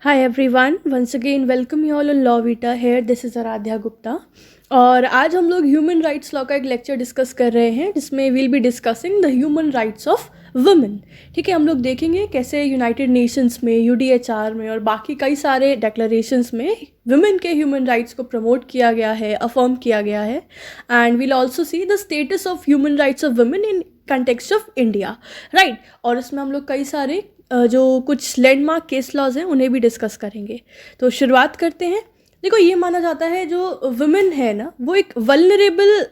Hi everyone, once again welcome you all on Law Vita here. This is Aaradhya Gupta और आज हम लोग human rights law का एक लेक्चर डिस्कस कर रहे हैं जिसमें we'll be discussing the human rights of women. ठीक है, हम लोग देखेंगे कैसे यूनाइटेड नेशंस में, यूडीएचआर में और बाकी कई सारे डिक्लेरेशंस में वुमेन के ह्यूमन राइट्स को प्रमोट किया गया है, अफर्म किया गया है. And we'll also see the status of human rights of women in context of India, right. और इसमें हम लोग कई सारे जो कुछ लैंडमार्क केस लॉज हैं उन्हें भी डिस्कस करेंगे. तो शुरुआत करते हैं. देखो, ये माना जाता है जो वुमेन है ना, वो एक वल्नरेबल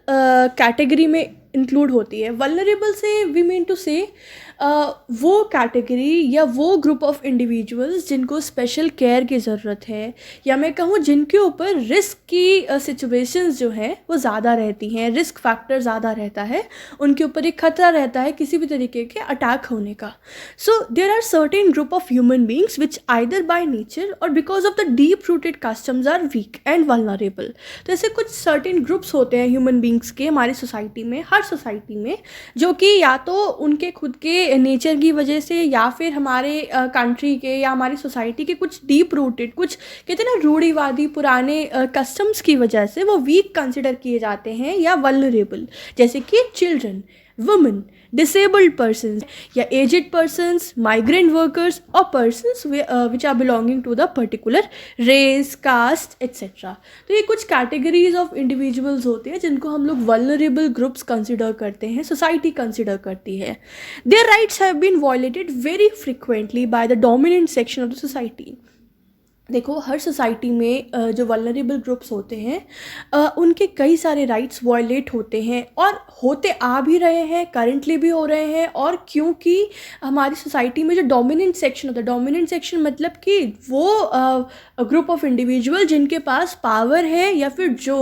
कैटेगरी में इंक्लूड होती है. वल्नरेबल से वी मीन टू से वो कैटेगरी या वो ग्रुप ऑफ इंडिविजुअल्स जिनको स्पेशल केयर की ज़रूरत है, या मैं कहूँ जिनके ऊपर रिस्क की सिचुएशंस जो हैं वो ज़्यादा रहती हैं, रिस्क फैक्टर ज़्यादा रहता है, उनके ऊपर एक खतरा रहता है किसी भी तरीके के अटैक होने का. So there are certain group of human beings which either by nature or because of the deep rooted customs are weak and vulnerable. तो ऐसे कुछ सर्टेन ग्रुप्स होते हैं ह्यूमन बींग्स के हमारी सोसाइटी में, हर सोसाइटी में, जो कि या तो उनके खुद के नेचर की वजह से या फिर हमारे कंट्री के या हमारी सोसाइटी के कुछ डीप रूटेड, कुछ कहते हैं ना रूढ़िवादी पुराने कस्टम्स की वजह से वो वीक कंसिडर किए जाते हैं या वल्नरेबल. जैसे कि चिल्ड्रन, वुमेन, डिसेबल्ड पर्सन्स या एजेड पर्सन्स, माइग्रेंट वर्कर्स और persons which are belonging to the particular race, caste etcetera. तो ये कुछ कैटेगरीज ऑफ इंडिविजुअल्स होते हैं जिनको हम लोग वल्नरेबल ग्रुप्स कंसिडर करते हैं, सोसाइटी कंसिडर करती है. Their rights have been violated very frequently by the dominant section of the society. देखो, हर सोसाइटी में जो वल्नरेबल ग्रुप्स होते हैं उनके कई सारे राइट्स वायलेट होते हैं और होते आ भी रहे हैं, करंटली भी हो रहे हैं. और क्योंकि हमारी सोसाइटी में जो डोमिनेंट सेक्शन होता है, डोमिनेंट सेक्शन मतलब कि वो ग्रुप ऑफ इंडिविजुअल जिनके पास पावर है या फिर जो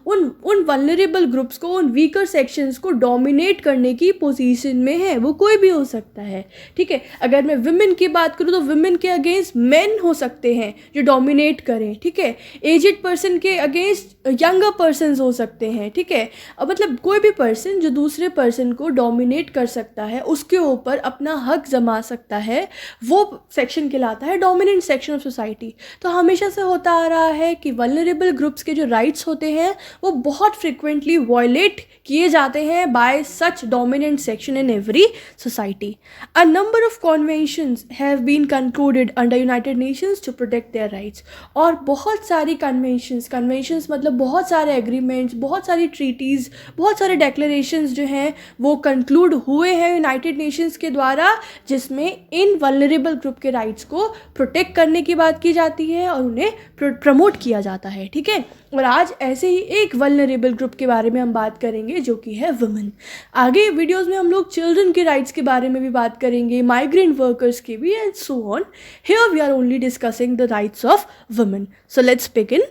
उन वल्नरेबल ग्रुप्स को, उन वीकर सेक्शंस को डोमिनेट करने की पोजीशन में है, वो कोई भी हो सकता है. ठीक है, अगर मैं विमेन की बात करूँ तो विमेन के अगेंस्ट मेन हो सकते हैं जो डोमिनेट करें. ठीक है, एजेड पर्सन के अगेंस्ट यंगर पर्सन्स हो सकते हैं. ठीक है, मतलब कोई भी पर्सन जो दूसरे पर्सन को डोमिनेट कर सकता है, उसके ऊपर अपना हक जमा सकता है, वो सेक्शन कहलाता है डोमिनेंट सेक्शन ऑफ सोसाइटी. तो हमेशा से होता आ रहा है कि वल्नरेबल ग्रुप्स के जो राइट्स होते हैं वो बहुत फ्रिक्वेंटली वायलेट किए जाते हैं by such dominant section in every society. A number of conventions have been concluded under United Nations to protect their rights. और बहुत सारी कन्वेंशंस मतलब बहुत सारे एग्रीमेंट्स, बहुत सारी ट्रीटीज़, बहुत सारे डिक्लेरेशंस जो हैं वो कंक्लूड हुए हैं यूनाइटेड नेशंस के द्वारा, जिसमें इन वल्नरेबल ग्रुप के राइट्स को प्रोटेक्ट करने की बात की जाती है और उन्हें प्रमोट किया जाता है. ठीक है, और आज ऐसे ही एक वल्नरेबल ग्रुप के बारे में हम बात करेंगे जो कि है वुमेन. आगे वीडियोस में हम लोग चिल्ड्रन के राइट्स के बारे में भी बात करेंगे, माइग्रेंट वर्कर्स के भी, and so on. Here we are only discussing the rights of women. So let's begin.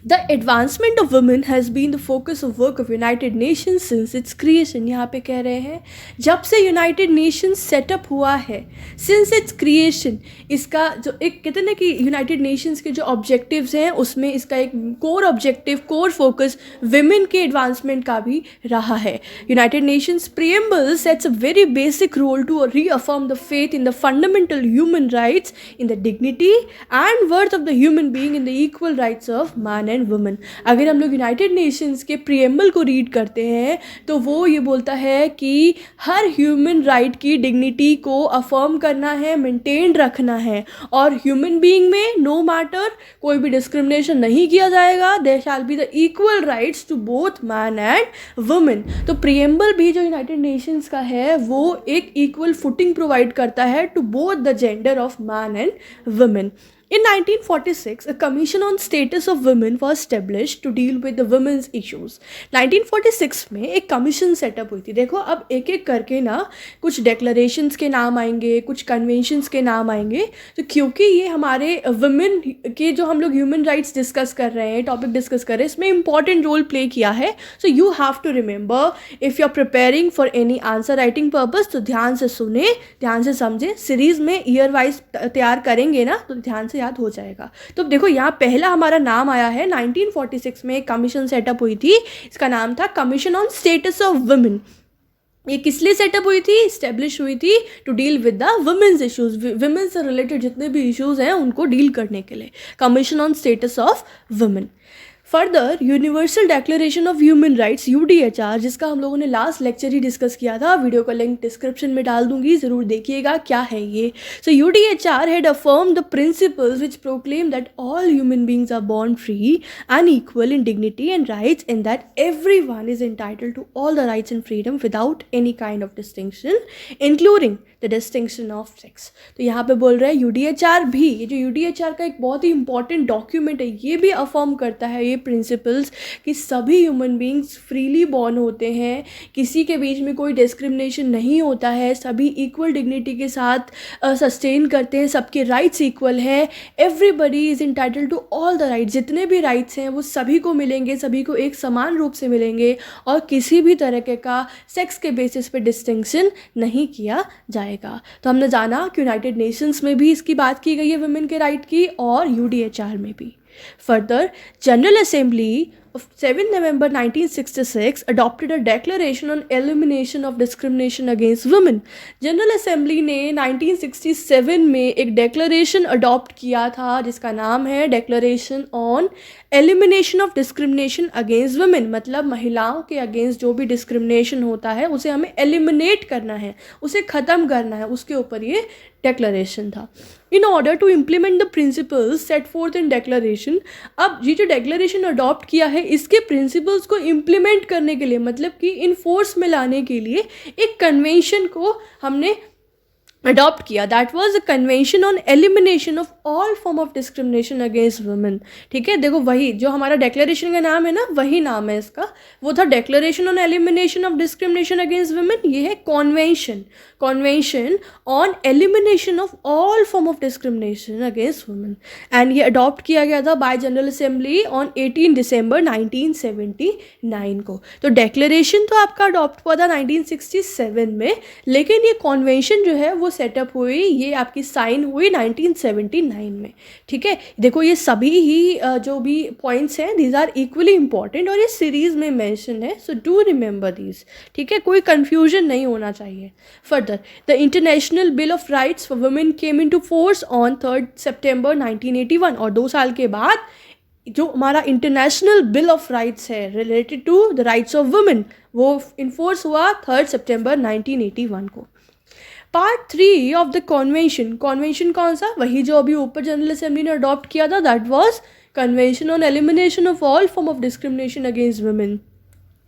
The advancement of women has been the focus of work of United Nations since its creation. यहाँ पे कह रहे हैं जब से United Nations setup हुआ है, since its creation, इसका जो एक कहते हैं ना कि United Nations के जो ऑब्जेक्टिव्स हैं उसमें इसका एक core objective, core focus women के एडवांसमेंट का भी रहा है. United Nations preamble sets a very basic role to reaffirm the faith in the fundamental human rights, in the dignity and worth of the human being, in the equal rights of man and women. अगर हम लोग United Nations के preamble को read करते हैं तो वो ये बोलता है कि हर ह्यूमन राइट की डिग्निटी को अफर्म करना है, मेंटेन रखना है, और ह्यूमन बीइंग में नो मैटर कोई भी डिस्क्रिमिनेशन नहीं किया जाएगा. There shall be the equal rights to both man and women. तो प्रीएम्बल भी जो यूनाइटेड नेशंस का है वो एक इक्वल फुटिंग प्रोवाइड करता है to both the gender of man and women. In 1946, a commission on status of women was established to deal with the women's issues. 1946 में एक कमीशन सेटअप हुई थी. देखो, अब एक एक करके ना कुछ डेक्लरेशंस के नाम आएंगे, कुछ कन्वेंशंस के नाम आएंगे. तो क्योंकि ये हमारे वुमेन के जो हम लोग ह्यूमन राइट्स डिस्कस कर रहे हैं, टॉपिक डिस्कस कर रहे हैं, इसमें इंपॉर्टेंट रोल प्ले किया है. So you have to remember if you are preparing for any answer writing purpose, तो ध्यान से सुने, ध्यान से समझे. सीरीज़ में ईयर वाइज तैयार करेंगे ना तो ध्यान से याद हो जाएगा. तो देखो, यहाँ पहला हमारा नाम आया है 1946 में एक कमीशन सेटअप हुई थी. इसका नाम था commission on status of women. ये किस लिए सेटअप हुई थी, इस्टेब्लिश हुई थी to deal with the women's issues, women's से रिलेटेड जितने भी इश्यूज हैं उनको डील करने के लिए, commission on status of women. Further universal declaration of human rights UDHR, जिसका हम लोगों ने लास्ट लेक्चर ही डिस्कस किया था, वीडियो का लिंक डिस्क्रिप्शन में डाल दूंगी, ज़रूर देखिएगा क्या है ये। So UDHR had affirm the principles which proclaim that all human beings are born free and equal in dignity and rights and that every one is entitled to all the rights and freedom without any kind of distinction including the distinction of sex. तो यहाँ पे बोल रहे हैं UDHR भी, ये जो UDHR का एक बहुत ही इंपॉर्टेंट डॉक्यूमेंट है, ये भी अफर्म करता है ये प्रिंसिपल्स कि सभी ह्यूमन बींग्स फ्रीली बॉर्न होते हैं, किसी के बीच में कोई डिस्क्रिमिनेशन नहीं होता है, सभी इक्वल डिग्निटी के साथ सस्टेन करते हैं, सबके राइट्स इक्वल हैं, everybody is entitled to all the rights, जितने भी राइट्स हैं वो सभी को मिलेंगे, सभी को एक समान रूप से मिलेंगे और किसी भी तरह का सेक्स के बेसिस पे डिस्टिंक्शन नहीं किया जाएगा। तो हमने जाना कि यूनाइटेड नेशंस में भी इसकी बात की गई है वुमेन के राइट की और UDHR में भी। Further general assembly of 7 November 1966 adopted a declaration on elimination of discrimination against women। General assembly ने 1967 में एक डेक्लरेशन अडॉप्ट किया था जिसका नाम है declaration on elimination of discrimination against women, मतलब महिलाओं के अगेंस्ट जो भी डिस्क्रिमिनेशन होता है उसे हमें एलिमिनेट करना है, उसे ख़त्म करना है, उसके ऊपर ये डेक्लरेशन था। In order to implement the principles set forth in declaration, अब ये जो डेक्लरेशन अडॉप्ट किया है इसके प्रिंसिपल्स को इम्प्लीमेंट करने के लिए, मतलब कि इन फोर्स में लाने के लिए एक कन्वेंशन को हमने अडॉप्ट किया, that was the convention on elimination of all form of discrimination against women. ठीक है, देखो वही जो हमारा डेक्लरेशन का नाम है ना, वही नाम है इसका, वो था declaration on elimination of discrimination against women, ये है convention, convention on elimination of all form of discrimination against women, and ये अडॉप्ट किया गया था बाय जनरल असेंबली ऑन 18 दिसंबर 1979 को। तो डेक्लरेशन तो आपका अडॉप्ट हुआ था 1967 में, लेकिन ये कॉन्वेंशन जो है वो सेटअप हुई, ये आपकी साइन हुई 1979 में। ठीक है, देखो ये सभी ही जो भी पॉइंट्स हैं दीज आर इक्वली इंपॉर्टेंट और ये सीरीज में मेंशन है, सो डू रिमेंबर दीज। ठीक है, कोई कंफ्यूजन नहीं होना चाहिए। Further the international bill of rights for women came into force on 3 सितंबर 1981, और 2 साल के बाद जो हमारा इंटरनेशनल बिल ऑफ राइट्स है related to the rights of women वो इन्फोर्स हुआ 3 सितंबर 1981 को। Part 3 of the convention, convention कौन सा, वही जो अभी ऊपर जनरल असेंबली ने अडॉप्ट किया था, that was convention on elimination of all form of discrimination against women.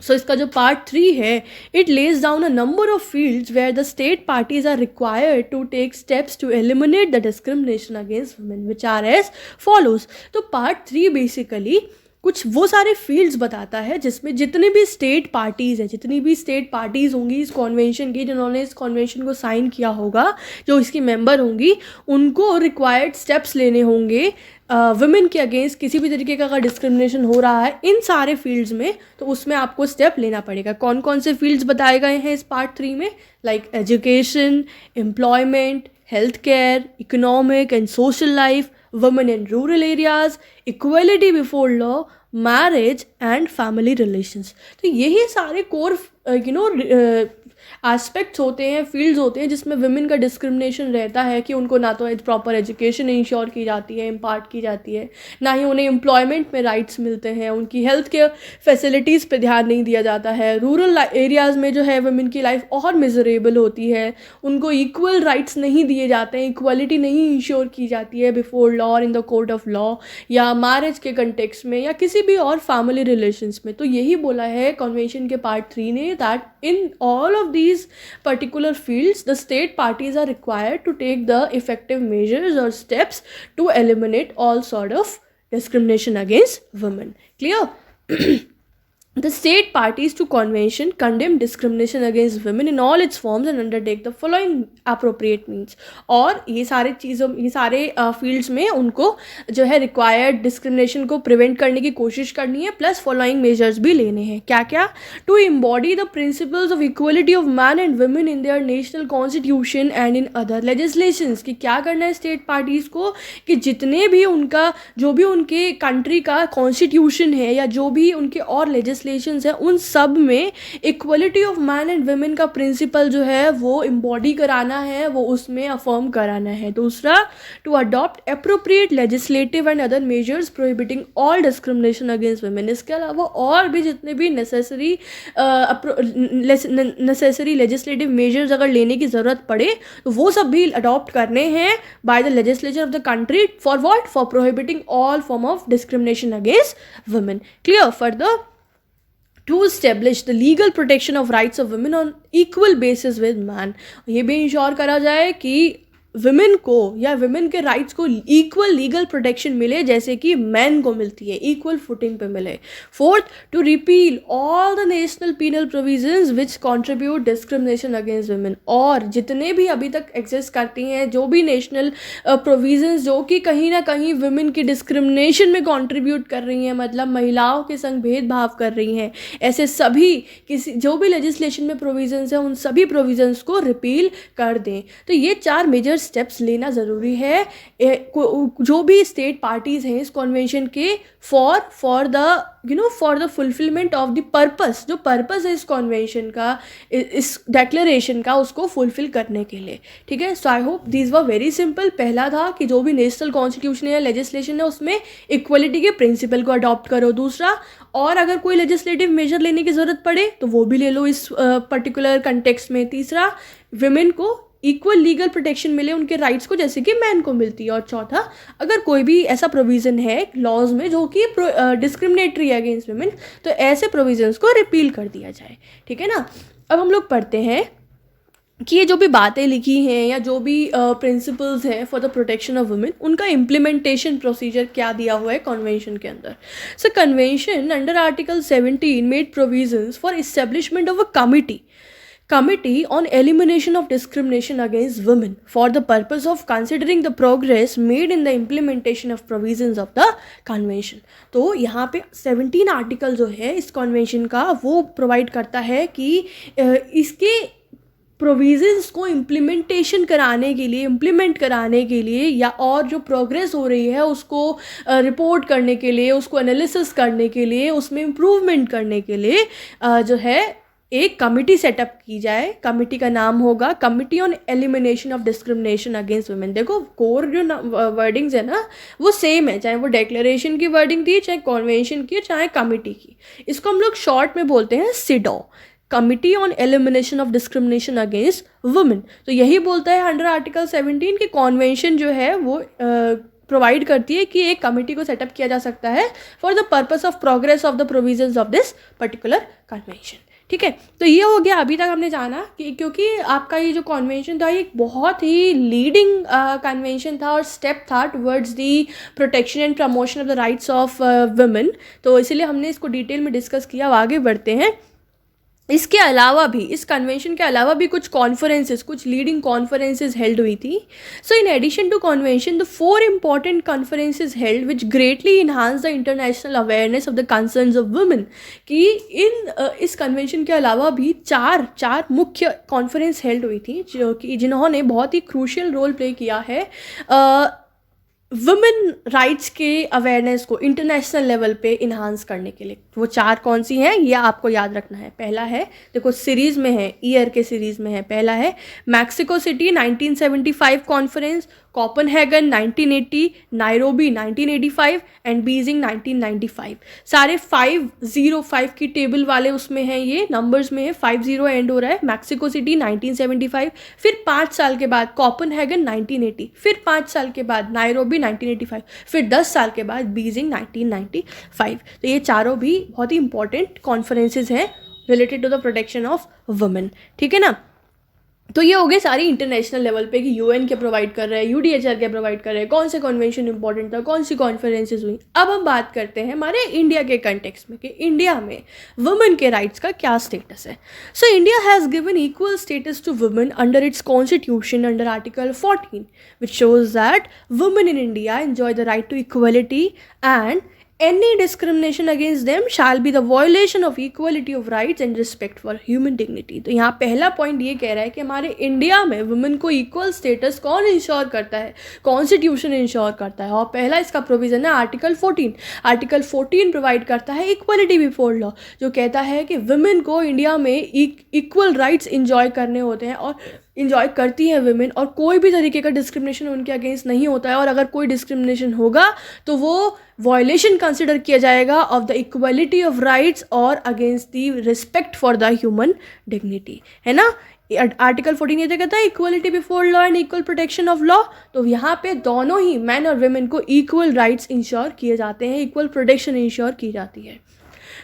So इसका जो पार्ट 3 है, it lays down a number of fields where the state parties are required to take steps to eliminate the discrimination against women which are as follows. तो part 3 basically कुछ वो सारे fields बताता है जिसमें जितने भी स्टेट पार्टीज़ हैं, जितनी भी स्टेट पार्टीज़ होंगी इस कॉन्वेंशन की, जिन्होंने इस कॉन्वेंशन को साइन किया होगा, जो इसकी मेंबर होंगी, उनको रिक्वायर्ड स्टेप्स लेने होंगे वुमेन के अगेंस्ट किसी भी तरीके का अगर डिस्क्रिमिनेशन हो रहा है इन सारे फील्ड्स में, तो उसमें आपको स्टेप लेना पड़ेगा। कौन कौन से फील्ड्स बताए गए हैं इस पार्ट 3 में, like education, employment, health care, economic and social life, women in rural areas, equality before law, marriage and family relations। तो यही सारे कोर एस्पेक्ट्स होते हैं, फील्ड्स होते हैं जिसमें वुमेन का डिस्क्रिमिनेशन रहता है कि उनको ना तो प्रॉपर एजुकेशन इंश्योर की जाती है, इम्पार्ट की जाती है, ना ही उन्हें एम्प्लॉयमेंट में राइट्स मिलते हैं, उनकी हेल्थ केयर फैसिलिटीज़ पे ध्यान नहीं दिया जाता है, रूरल एरियाज़ में जो है वुमेन की लाइफ और मिजरेबल होती है, उनको इक्वल राइट्स नहीं दिए जाते हैं, इक्वलिटी नहीं इंश्योर की जाती है बिफोर लॉ और in the court of law या मैरिज के कंटेक्स्ट में या किसी भी और फैमिली रिलेशंस में। तो यही बोला है कन्वेंशन के पार्ट 3 ने, that in all of these particular fields the state parties are required to take the effective measures or steps to eliminate all sort of discrimination against women. Clear? The state parties to convention condemn discrimination against women in all its forms and undertake the following appropriate means। और ये सारे fields में उनको जो है required discrimination को prevent करने की कोशिश करनी है, प्लस फॉलोइंग मेजर्स भी लेने हैं। क्या क्या? To embody the principles of equality of man and women in their national constitution and in other legislations. कि क्या करना है स्टेट पार्टीज़ को कि जितने भी उनका जो भी उनके कंट्री का कॉन्स्टिट्यूशन है या जो भी उनके और लेजिस्लेशंस है उन सब में equality of man and women का प्रिंसिपल जो है वो इम्बॉडी कराना है, वो उसमें अफर्म कराना है. दूसरा, to adopt appropriate legislative and other measures prohibiting all discrimination against women. इसके अलावा और भी जितने भी नेसेसरी लेजिस्लेटिव मेजर्स अगर लेने की ज़रूरत पड़े तो वो सब भी अडॉप्ट करने हैं bye the legislature of the country. For what? For prohibiting all form of discrimination against women. Clear? Further, to establish the legal protection of rights of women on equal basis with man. ये भी ensure करा जाए कि women को या women के rights को equal legal protection मिले जैसे कि मैन को मिलती है, इक्वल फुटिंग पे मिले. Fourth, to repeal all the national penal provisions which contribute discrimination against women. और जितने भी अभी तक एग्जिस्ट करती हैं जो भी नेशनल प्रोविजंस जो कि कहीं ना कहीं वुमेन की डिस्क्रिमिनेशन में कंट्रीब्यूट कर रही हैं, मतलब महिलाओं के संग भेदभाव कर रही हैं, ऐसे सभी किसी जो भी लेजिस्लेशन में प्रोविजंस हैं उन सभी प्रोविजंस को रिपील कर दें. तो ये 4 मेजर स्टेप्स लेना ज़रूरी है जो भी स्टेट पार्टीज़ हैं इस कॉन्वेंशन के for the fulfilment of the purpose. जो पर्पस है इस कॉन्वेंशन का, इस डेक्लेरेशन का, उसको फुलफिल करने के लिए. ठीक है. So I hope these were very simple. पहला था कि जो भी नेशनल कॉन्स्टिट्यूशन है, लेजिस्लेशन है, उसमें इक्वलिटी के प्रिंसिपल को अडॉप्ट करो. दूसरा, और अगर कोई लेजिस्लेटिव मेजर लेने की ज़रूरत पड़े तो वो भी ले लो इस पर्टिकुलर कंटेक्स्ट में. तीसरा, विमेन को इक्वल लीगल प्रोटेक्शन मिले उनके राइट्स को जैसे कि मैन को मिलती है. और चौथा, अगर कोई भी ऐसा प्रोविज़न है लॉज में जो कि डिस्क्रिमिनेटरी है अगेंस्ट वुमेन तो ऐसे प्रोविजंस को रिपील कर दिया जाए. ठीक है ना. अब हम लोग पढ़ते हैं कि ये जो भी बातें लिखी हैं या जो भी प्रिंसिपल्स हैं for the protection of women उनका इम्प्लीमेंटेशन प्रोसीजर क्या दिया हुआ है कन्वेंशन के अंदर. So convention under article 17 made provisions for establishment of a Committee on Elimination of Discrimination Against Women for the purpose of considering the progress made in the implementation of provisions of the convention. तो यहाँ पे 17 article जो है इस convention का वो provide करता है कि इसके प्रोविजंस को इम्प्लीमेंट कराने के लिए या और जो प्रोग्रेस हो रही है उसको रिपोर्ट करने के लिए, उसको एनालिसिस करने के लिए, उसमें इम्प्रूवमेंट करने के लिए जो है एक कमिटी सेटअप की जाए. कमिटी का नाम होगा committee on elimination of discrimination against women. देखो कोर जो वर्डिंग्स है ना वो सेम है, चाहे वो डेक्लेरेशन की वर्डिंग थी, चाहे कॉन्वेंशन की, चाहे कमिटी की. इसको हम लोग शॉर्ट में बोलते हैं सिडो, committee on elimination of discrimination against women. तो यही बोलता है अंडर आर्टिकल 17 कि कॉन्वेंशन जो है वो प्रोवाइड करती है कि एक कमिटी को सेटअप किया जा सकता है for the purpose of progress of the provisions of this particular convention. ठीक है. तो ये हो गया. अभी तक हमने जाना कि क्योंकि आपका ये जो कन्वेंशन था ये एक बहुत ही लीडिंग कन्वेंशन था और स्टेप था towards the protection and promotion of the rights of women, तो इसीलिए हमने इसको डिटेल में डिस्कस किया. अब आगे बढ़ते हैं. इसके अलावा भी, इस कन्वेंशन के अलावा भी कुछ लीडिंग कॉन्फ्रेंसेस हेल्ड हुई थी. So in addition to convention the 4 important conferences held which greatly enhance the international awareness of the concerns of women. कि इस कन्वेंशन के अलावा भी चार मुख्य कॉन्फ्रेंस हेल्ड हुई थी जिन्होंने बहुत ही क्रूशियल रोल प्ले किया है वुमेन राइट्स के अवेयरनेस को इंटरनेशनल लेवल पे इन्हांस करने के लिए. वो 4 कौन सी हैं ये आपको याद रखना है. पहला है, देखो सीरीज़ में है, ईयर के सीरीज़ में है. पहला है Mexico city 1975 conference, Copenhagen 1980, Nairobi 1985 and Beijing 1995. सारे 505 की टेबल वाले उसमें हैं, ये नंबर्स में है, 50 एंड हो रहा है. मैक्सिको सिटी 1975, फिर 5 साल के बाद कोपेनहेगन 1980, फिर 5 साल के बाद नायरोबी 1985, फिर 10 साल के बाद बीजिंग 1995. तो ये चारों भी बहुत ही इंपॉर्टेंट कॉन्फ्रेंसेज हैं related to the protection of women. ठीक है ना. तो ये हो गए सारी इंटरनेशनल लेवल पे कि यूएन क्या प्रोवाइड कर रहा है, यूडीएचआर क्या प्रोवाइड कर रहा है, कौन से कन्वेंशन इंपॉर्टेंट था, कौन सी कॉन्फ्रेंसेज हुई. अब हम बात करते हैं हमारे इंडिया के कंटेक्स्ट में कि इंडिया में वुमेन के राइट्स का क्या स्टेटस है. So India has given equal status to women under its constitution under article 14 which shows that women in India enjoy the right to equality and any discrimination against them shall be the violation of equality of rights and respect for human dignity। तो यहाँ पहला point ये कह रहा है कि हमारे India में वुमेन को इक्वल स्टेटस कौन इंश्योर करता है, कॉन्स्टिट्यूशन इंश्योर करता है, और पहला इसका प्रोविज़न है आर्टिकल 14। आर्टिकल 14 प्रोवाइड करता है इक्वलिटी बिफोर लॉ, जो कहता है कि वुमेन को इंडिया में इक्वल राइट्स इंजॉय करने होते हैं और इंजॉय करती हैं वुमेन, और कोई भी तरीके का डिस्क्रिमिनेशन उनके अगेंस्ट नहीं होता है, और अगर कोई डिस्क्रिमिनेशन होगा तो वो वायलेशन कंसिडर किया जाएगा of the equality of rights और against the respect for the human dignity, है ना। आर्टिकल 14 ये कहता है equality before law and equal protection of law. तो यहाँ पे दोनों ही मैन और वुमेन को इक्वल राइट्स इंश्योर किए जाते हैं, इक्वल प्रोटेक्शन इंश्योर की जाती है।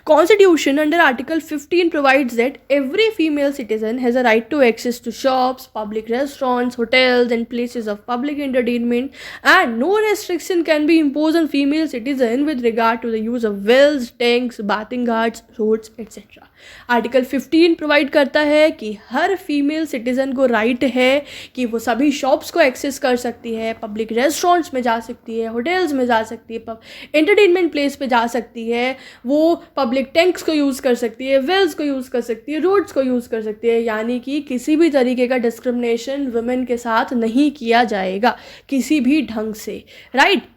Constitution under Article 15 provides that every female citizen has a right to access to shops, public restaurants, hotels and places of public entertainment, and no restriction can be imposed on female citizen with regard to the use of wells, tanks, bathing ghats, roads, etc. Article 15 provide करता है कि हर female citizen को right है कि वो सभी shops को access कर सकती है, पब्लिक रेस्टोरेंट्स में जा सकती है, होटल्स में जा सकती है, एंटरटेनमेंट प्लेस पे जा सकती है, वो पब्लिक टैंक्स को यूज़ कर सकती है, वेल्स को यूज़ कर सकती है, रोड्स को यूज़ कर सकती है। यानी कि किसी भी तरीके का डिस्क्रिमिनेशन वुमेन के साथ नहीं किया जाएगा किसी भी ढंग से, राइट।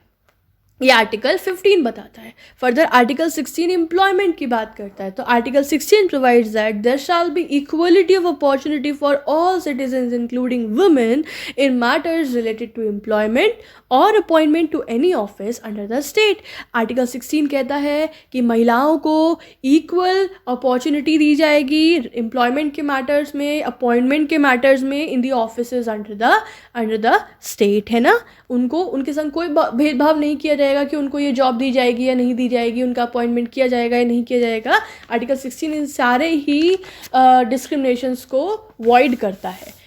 ये आर्टिकल 15 बताता है। फर्दर आर्टिकल 16 एम्प्लॉयमेंट की बात करता है। तो article 16 provides that there shall be equality of opportunity for all citizens including women in matters related to employment और appointment to any office under the state. Article 16 कहता है कि महिलाओं को इक्वल अपॉर्चुनिटी दी जाएगी एम्प्लॉयमेंट के मैटर्स में, appointment के मैटर्स में, इन दी ऑफिसेज अंडर द स्टेट, है ना। उनको उनके संग कोई भेदभाव नहीं किया जाएगा कि उनको ये जॉब दी जाएगी या नहीं दी जाएगी, उनका अपॉइंटमेंट किया जाएगा या नहीं किया जाएगा। आर्टिकल 16 इन सारे ही डिस्क्रिमिनेशंस को वॉइड करता है।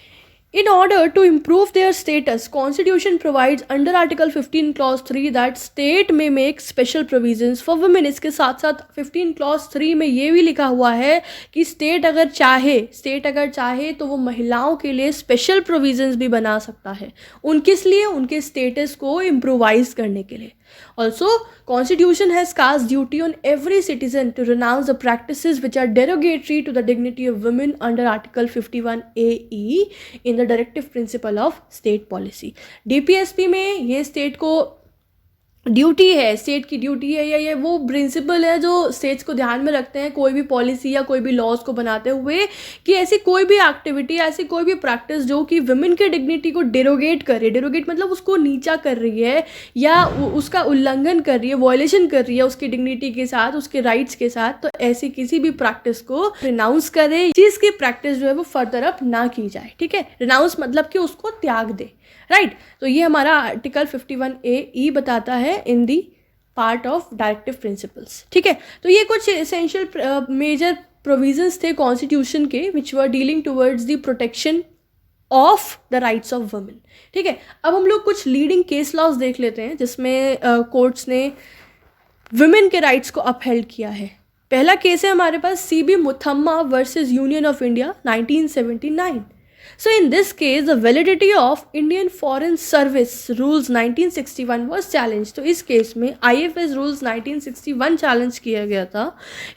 In order to improve their status, Constitution provides under Article 15 Clause 3 that state may make special provisions for women। इसके साथ साथ 15 Clause 3 में ये भी लिखा हुआ है कि स्टेट अगर चाहे तो वो महिलाओं के लिए स्पेशल प्रोविजंस भी बना सकता है, किस लिए, उनके स्टेटस को इम्प्रोवाइज करने के लिए। Also, Constitution has cast duty on every citizen to renounce the practices which are derogatory to the dignity of women under Article 51AE in the Directive Principle of State Policy। DPSP में ये state को duty है, state की duty है, या ये वो principal है जो स्टेट्स को ध्यान में रखते हैं कोई भी पॉलिसी या कोई भी लॉज को बनाते हुए, कि ऐसी कोई भी एक्टिविटी, ऐसी कोई भी प्रैक्टिस जो कि वुमेन के डिग्निटी को डेरोगेट कर रही है, डेरोगेट मतलब उसको नीचा कर रही है या उसका उल्लंघन कर रही है, वायलेशन कर रही है उसकी डिग्निटी के साथ, उसके राइट्स के साथ, तो ऐसी किसी भी प्रैक्टिस को रिनाउंस करे, जिसकी प्रैक्टिस जो है वो फर्दर अप ना की जाए, ठीक है। रिनाउंस मतलब कि उसको त्याग दे, राइट। तो ये हमारा आर्टिकल 51AE बताता है in the part of directive principles, ठीक है। तो ये कुछ एसेंशियल मेजर प्रोविजंस थे कॉन्स्टिट्यूशन के which were dealing towards the protection of the rights of women, ठीक है। अब हम लोग कुछ लीडिंग केस लॉज देख लेते हैं जिसमें कोर्ट्स ने वुमेन के राइट्स को अपहेल्ड किया है। पहला केस है हमारे पास CB Muthamma versus union of India 1979। So in this case, the validity of Indian Foreign Service Rules 1961 was challenged। तो इस केस में IFS Rules 1961 चैलेंज किया गया था।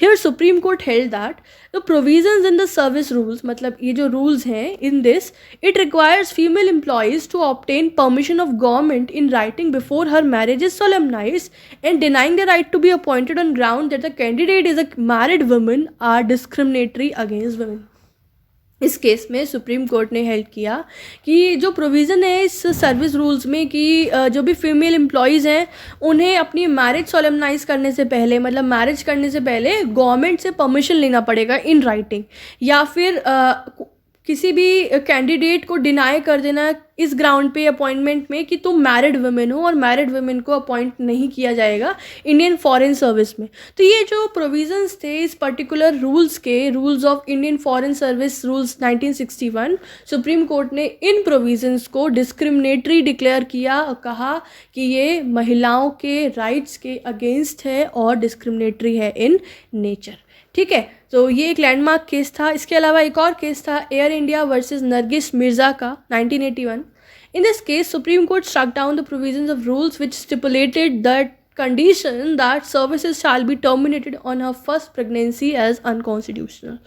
Here Supreme Court held that the provisions in the service rules, मतलब ये जो rules हैं in this, it requires female employees to obtain permission of government in writing before her marriage is solemnized, and denying the right to be appointed on ground that the candidate is a married woman are discriminatory against women। इस case में supreme court ने held किया कि जो provision है इस service rules में कि जो भी फीमेल एम्प्लॉयज़ हैं उन्हें अपनी मैरिज सोलेमनाइज करने से पहले, मतलब मैरिज करने से पहले गवर्नमेंट से परमिशन लेना पड़ेगा इन राइटिंग, या फिर किसी भी कैंडिडेट को डिनाई कर देना इस ग्राउंड पे अपॉइंटमेंट में कि तुम मैरिड वुमेन हो और मैरिड वुमेन को अपॉइंट नहीं किया जाएगा इंडियन फॉरेन सर्विस में। तो ये जो प्रोविजंस थे इस पर्टिकुलर रूल्स के, rules of Indian foreign service rules 1961, supreme court ने इन प्रोविजंस को डिस्क्रिमिनेटरी डिक्लेयर किया और कहा कि ये महिलाओं के राइट्स के अगेंस्ट है और डिस्क्रिमिनेटरी है इन नेचर, ठीक है। तो ये एक लैंडमार्क केस था। इसके अलावा एक और केस था air India versus Nargis Mirza का 1981। In this case, Supreme Court struck down the provisions of rules which stipulated that condition that services shall be terminated on her first pregnancy as unconstitutional।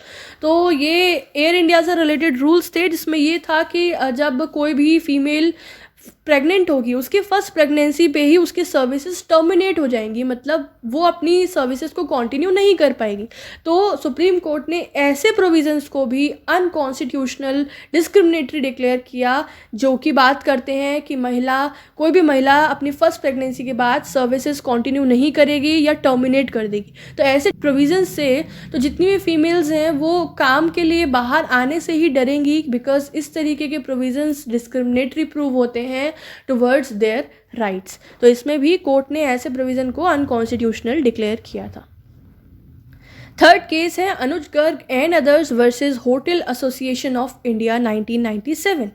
तो ये air India से related rules थे, जिसमें ये था कि जब कोई भी फीमेल प्रेग्नेंट होगी उसके फर्स्ट प्रेगनेंसी पे ही उसकी सर्विसेज टर्मिनेट हो जाएंगी, मतलब वो अपनी सर्विसेज को कंटिन्यू नहीं कर पाएगी। तो सुप्रीम कोर्ट ने ऐसे प्रोविजंस को भी अनकॉन्स्टिट्यूशनल, डिस्क्रिमिनेटरी डिक्लेयर किया, जो कि बात करते हैं कि कोई भी महिला अपनी फर्स्ट प्रेगनेंसी के बाद सर्विसेज कंटिन्यू नहीं करेगी या टर्मिनेट कर देगी। तो ऐसे प्रोविजंस से तो जितनी भी फीमेल्स हैं वो काम के लिए बाहर आने से ही डरेंगी, बिकॉज इस तरीके के प्रोविजंस डिस्क्रिमिनेटरी प्रूव होते हैं टुवर्ड्स देयर राइट्स। तो इसमें भी कोर्ट ने ऐसे प्रोविजन को अनकॉन्स्टिट्यूशनल डिक्लेयर किया था। थर्ड केस है Anuj Garg and others versus hotel association of India 1997।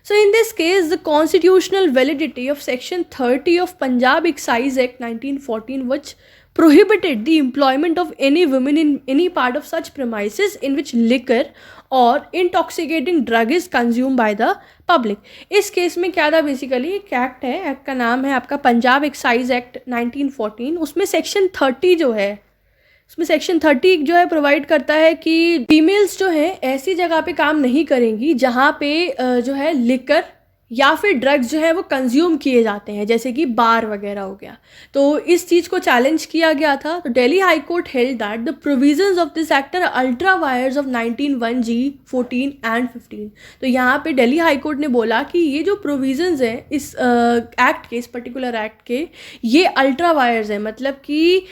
So in this case, the constitutional validity of Section 30 of Punjab Excise Act 1914, which prohibited the employment of any women in any part of such premises in which liquor or intoxicating drug is consumed by the public। इस case में क्या था, basically एक act है, act का नाम है आपका पंजाब एक्साइज एक्ट 1914। उसमें सेक्शन 30 जो है, उसमें सेक्शन 30 जो है प्रोवाइड करता है कि फीमेल्स जो है ऐसी जगह पे काम नहीं करेंगी जहाँ पे जो है लिकर या फिर ड्रग्स जो है वो कंज्यूम किए जाते हैं, जैसे कि बार वगैरह हो गया। तो इस चीज़ को चैलेंज किया गया था। तो Delhi high court held that the provisions of this act are ultra vires of 19(1)(g), 14 and 15। तो यहाँ पे दिल्ली हाई कोर्ट ने बोला कि ये जो प्रोविजंस हैं इस एक्ट के, इस पर्टिकुलर एक्ट के, ये अल्ट्रा वायर्स हैं, मतलब कि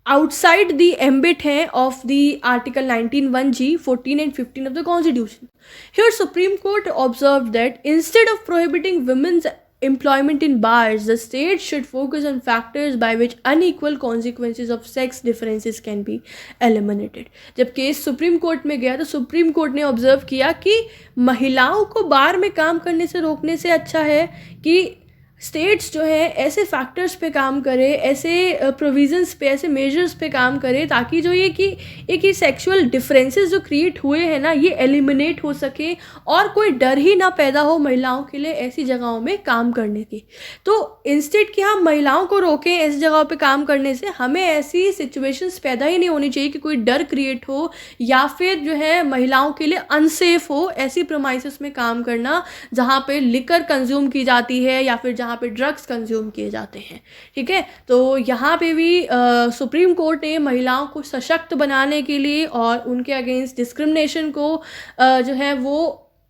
outside the ambit hai of the article 19(1)(g), 14 and 15 of the constitution। Here Supreme Court observed that instead of prohibiting women's employment in bars, the state should focus on factors by which unequal consequences of sex differences can be eliminated। जब case supreme court में गया तो supreme court ने observe किया कि महिलाओं को बार में काम करने से रोकने से अच्छा है कि स्टेट्स जो है ऐसे फैक्टर्स पे काम करे, ऐसे प्रोविजंस पे, ऐसे मेजर्स पे काम करे, ताकि जो ये कि एक ही सेक्सुअल डिफरेंसेस जो क्रिएट हुए हैं ना, ये एलिमिनेट हो सके और कोई डर ही ना पैदा हो महिलाओं के लिए ऐसी जगहों में काम करने की। तो इंस्टेड कि हम महिलाओं को रोकें ऐसी जगहों पे काम करने से, हमें ऐसी सिचुएशंस पैदा ही नहीं होनी चाहिए कि कोई डर क्रिएट हो या फिर जो है महिलाओं के लिए अनसेफ हो ऐसी प्रोमाइसेस में काम करना जहाँ पे लिकर कंज्यूम की जाती है या फिर जहाँ पे ड्रग्स कंज्यूम किए जाते हैं। ठीक है, तो यहाँ पे भी सुप्रीम कोर्ट ने महिलाओं को सशक्त बनाने के लिए और उनके अगेंस्ट डिस्क्रिमिनेशन को जो है वो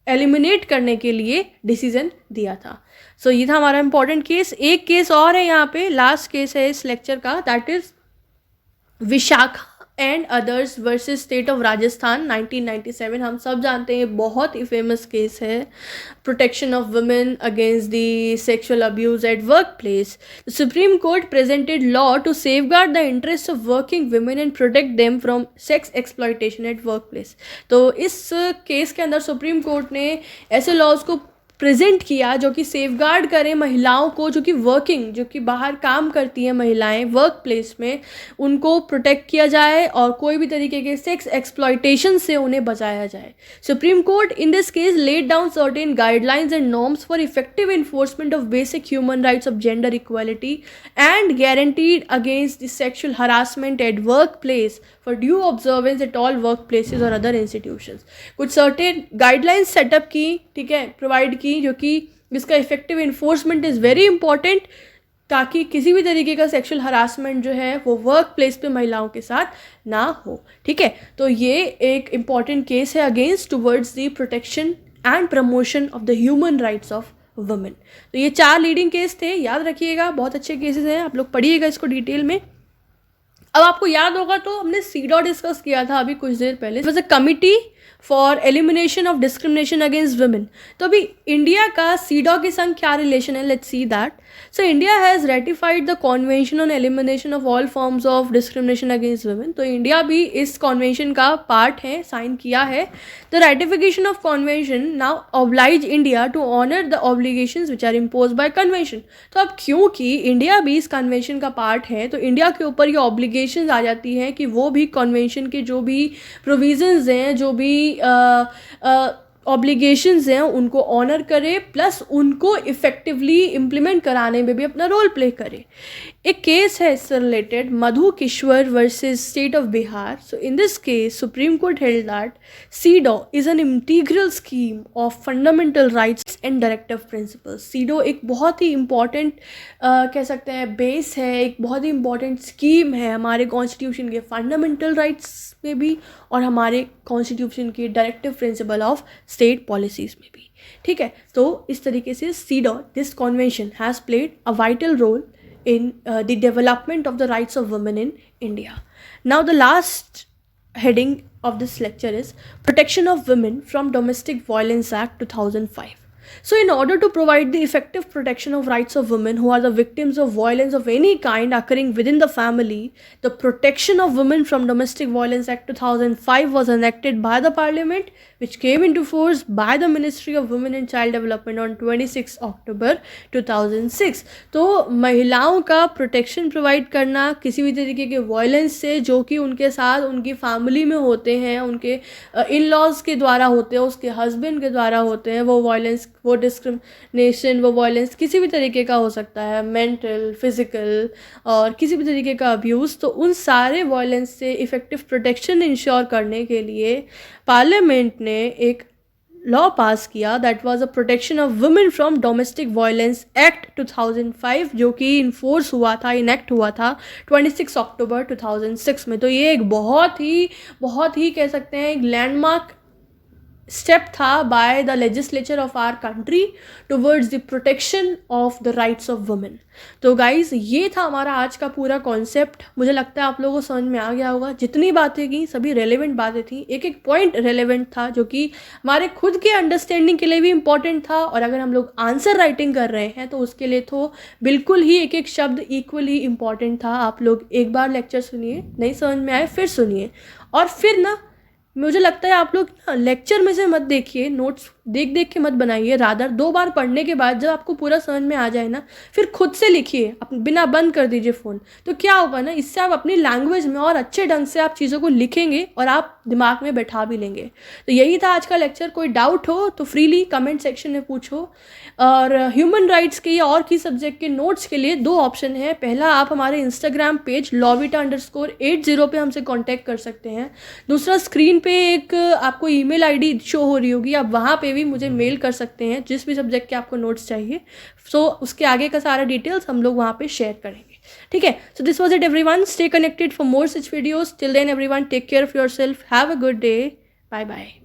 एलिमिनेट करने के लिए डिसीजन दिया था। सो ये था हमारा इंपॉर्टेंट केस। एक केस और है यहाँ पे, लास्ट केस है इस लेक्चर का, that is Vishakha and others versus state of Rajasthan 1997। हम सब जानते हैं बहुत ही फेमस केस है, protection of women against the sexual abuse at work place. The supreme court presented law to safeguard the interest of working women and protect them from sex exploitation at work place. तो इस case के अंदर supreme court ने ऐसे laws को present किया जो कि सेफगार्ड करें महिलाओं को, जो कि बाहर काम करती हैं महिलाएं वर्क प्लेस में, उनको प्रोटेक्ट किया जाए और कोई भी तरीके के सेक्स एक्सप्लॉयटेशन से उन्हें बचाया जाए। Supreme court in this case laid down certain guidelines and norms for effective enforcement of basic human rights of gender equality and guaranteed against the sexual harassment eight work place for due observance at all work places और other institutions. कुछ certain guidelines setup की, ठीक है, provide की, जो कि जिसका effective enforcement is very important, ताकि किसी भी तरीके का सेक्सुअल हरासमेंट जो है वो वर्क प्लेस पे महिलाओं के साथ ना हो। ठीक है, तो ये एक इम्पॉर्टेंट केस है against towards the protection and promotion of the human rights of women. तो ये 4 लीडिंग केस थे, याद रखिएगा, बहुत अच्छे केसेस हैं, आप लोग पढ़िएगा इसको डिटेल में। अब आपको याद होगा तो हमने सीडॉ डिस्कस किया था अभी कुछ देर पहले, it was a committee for elimination of discrimination against women. तो अभी इंडिया का सीडॉ के संग क्या रिलेशन है, let's see that. So India has ratified the convention on elimination of all forms of discrimination against women. तो इंडिया भी इस कॉन्वेंशन का पार्ट है, साइन किया है। The ratification of convention now oblige India to honour the obligations which are impose by convention. तो अब क्योंकि इंडिया भी इस कन्वेंशन का पार्ट है, तो इंडिया के ऊपर ये ऑब्लिगेशंस आ जाती हैं कि वो भी कन्वेंशन के जो भी प्रोविजंस हैं, जो भी ऑब्लिगेशंस हैं उनको ऑनर करे, प्लस उनको इफ़ेक्टिवली इम्प्लीमेंट कराने में भी अपना रोल प्ले करे. एक केस है इससे related, Madhu Kishwar versus state of Bihar. So in this case supreme court held that CEDAW is an integral scheme of fundamental rights and directive principles. CEDAW एक बहुत ही इम्पॉर्टेंट कह सकते हैं बेस है, एक बहुत ही इम्पॉर्टेंट स्कीम है हमारे कॉन्स्टिट्यूशन के फंडामेंटल राइट्स में भी और हमारे कॉन्स्टिट्यूशन के directive principle of state policies में भी. ठीक है, तो इस तरीके से CEDAW, this convention has played a vital role in the development of the rights of women in India. Now the last heading of this lecture is Protection of Women from Domestic Violence Act 2005. So in order to provide the effective protection of rights of women who are the victims of violence of any kind occurring within the family, the Protection of Women from Domestic Violence Act 2005 was enacted by the Parliament, which came into force by the Ministry of Women and Child Development on 26 October 2006. तो महिलाओं का protection provide करना किसी भी तरीके के violence से जो कि उनके साथ उनकी फैमिली में होते हैं, उनके इन लॉज के द्वारा होते हैं, उसके हस्बैंड के द्वारा होते हैं, वो वायलेंस, वो डिस्क्रिमिनेशन, वो वायलेंस किसी भी तरीके का हो सकता है, मेंटल, फिजिकल और किसी भी तरीके का अब्यूज़. तो उन सारे वायलेंस से इफ़ेक्टिव प्रोटेक्शन इंश्योर करने के लिए पार्लियामेंट ने एक लॉ पास किया, that was a protection of women from domestic violence act 2005, जो कि इन्फोर्स हुआ था, इनेक्ट हुआ था 26 अक्टूबर 2006 में. तो ये एक बहुत ही कह सकते हैं एक लैंडमार्क स्टेप था by the legislature of our country towards the protection of the rights of women. तो गाइज ये था हमारा आज का पूरा कॉन्सेप्ट. मुझे लगता है आप लोगों को समझ में आ गया होगा. जितनी बातें की सभी रेलेवेंट बातें थी, एक एक पॉइंट रेलेवेंट था जो कि हमारे खुद के अंडरस्टैंडिंग के लिए भी इम्पॉर्टेंट था, और अगर हम लोग आंसर राइटिंग कर रहे हैं तो उसके लिए तो बिल्कुल ही एक एक शब्द इक्वली इम्पॉर्टेंट था. आप लोग एक बार लेक्चर सुनिए, नहीं समझ में आए फिर सुनिए, और फिर ना मुझे लगता है आप लोग ना लेक्चर में से मत देखिए, नोट्स देख के मत बनाइए, रादर 2 बार पढ़ने के बाद जब आपको पूरा समझ में आ जाए ना, फिर खुद से लिखिए, बिना बंद कर दीजिए फ़ोन. तो क्या होगा ना, इससे आप अपनी लैंग्वेज में और अच्छे ढंग से आप चीज़ों को लिखेंगे और आप दिमाग में बैठा भी लेंगे. तो यही था आज का लेक्चर. कोई डाउट हो तो फ्रीली कमेंट सेक्शन में पूछो. और ह्यूमन राइट्स के या और की सब्जेक्ट के नोट्स के लिए 2 ऑप्शन है. पहला, आप हमारे इंस्टाग्राम पेज lawvita_80 पे हमसे कॉन्टैक्ट कर सकते हैं. दूसरा, स्क्रीन पे एक आपको ईमेल आईडी शो हो रही होगी, आप वहाँ पे भी मुझे मेल कर सकते हैं जिस भी सब्जेक्ट के आपको नोट्स चाहिए. सो उसके आगे का सारा डिटेल्स हम लोग वहाँ पे शेयर करेंगे. ठीक है, so this was it everyone. Stay connected for more such videos. Till then everyone, take care of yourself. Have a good day. Bye bye.